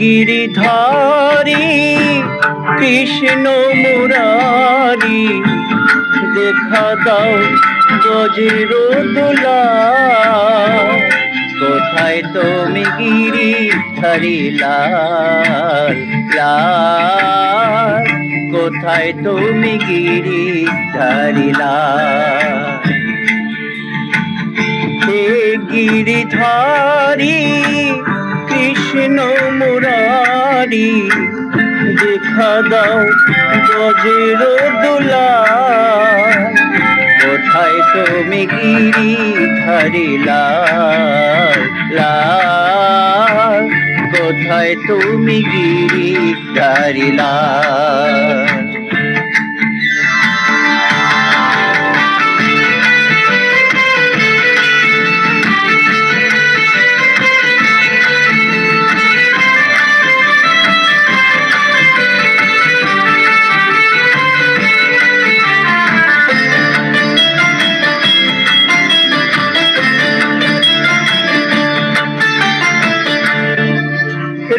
গিরিধারী কৃষ্ণ মুরারি, দেখা দাও বজ্র দোলা। কোথায় তুমি গিরিধারী লাল লাল, কোথায় তুমি গিরিধারী লাল? হে গিরিধারী কৃষ্ণ মুরারি, দেখা দাও বজ্র দোলা। কোথায় তুমি গিরিধারী লাল লাল, কোথায় তুমি গিরিধারী লাল?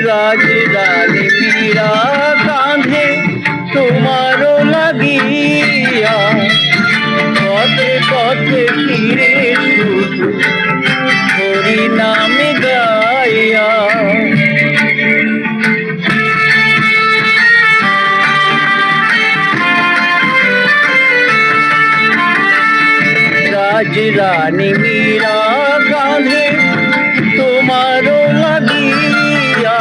রাজরানী মীরা কাঁধে তোমারও লাগিয়া, পথে পথে ফিরে শুধু হরি নামে গাইয়া। রাজরানী মীরা কাঁধে তোমারও লাগিয়া,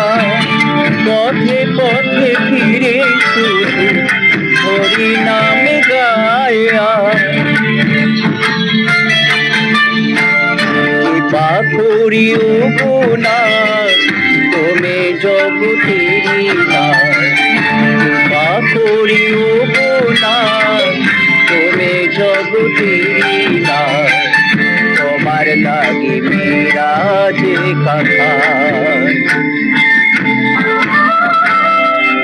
পথে পথে ফিরে শুধু হরি নামে গায়া। কৃপা করিও গুণা তুমি জগতেরি নাথ, কৃপা করিও গুণা তুমি জগতেরি নাথ। তোমার লাগি মেরা যে কথা,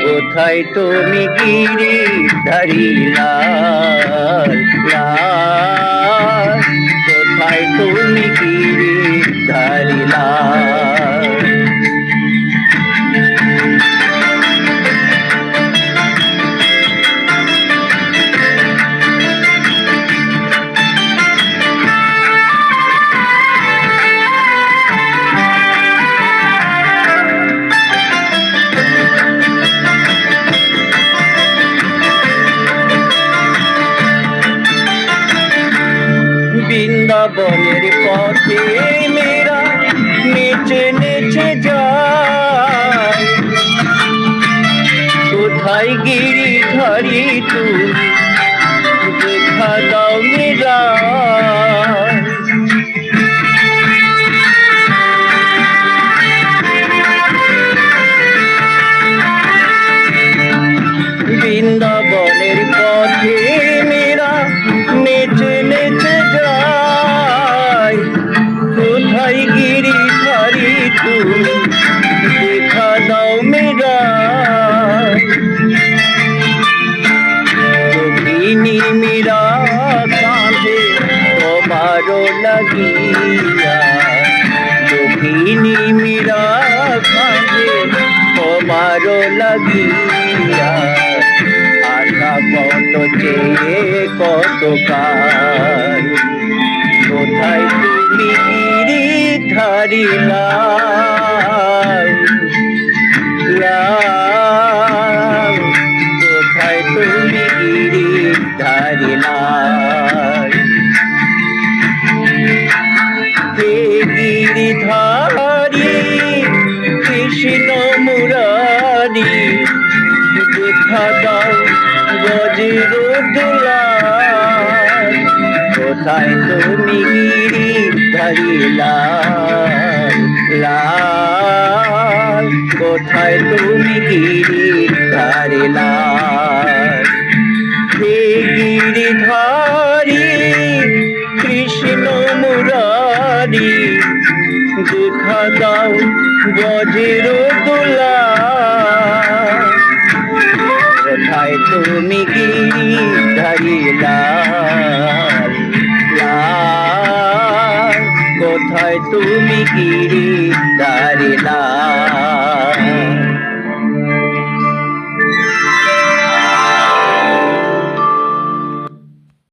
কোথায় তুমি গিরিধারী লাল লাল, কোথায় তুমি গিরিধারী লাল? বৃন্দাবনের পথে মেরা নেচে নেচে যায়, কোথায় গিরিধারী তুমি দেখা দাও মেরা? বৃন্দাবনের পথে মেরা নেচে নেচে যায়, কোথায় গিরিধারী তুমি দেখা দাও মেরা? যোগিনী মীরা কাঁধে তোমারও লাগিয়া, যোগিনী মীরা কাঁধে তোমারও লাগিয়া। আশা কত চেয়ে কত কাল, কোথায় তুমি গিরিধারী লাল লাল, কোথায় তুমি গিরিধারী লাল? হে গিরিধারী কৃষ্ণ মুরারি, দেখা দাও বজ্র দোলা। কোথায় তুমি গিরিধারী লাল লাল, কোথায় তুমি গিরিধারী লাল? হে গিরিধারী কৃষ্ণ মুরারি, দেখা দাও বজ্র দোলা। কোথায় তুমি গিরিধারী লাল লাল, কোথায় তুমি গিরিধারী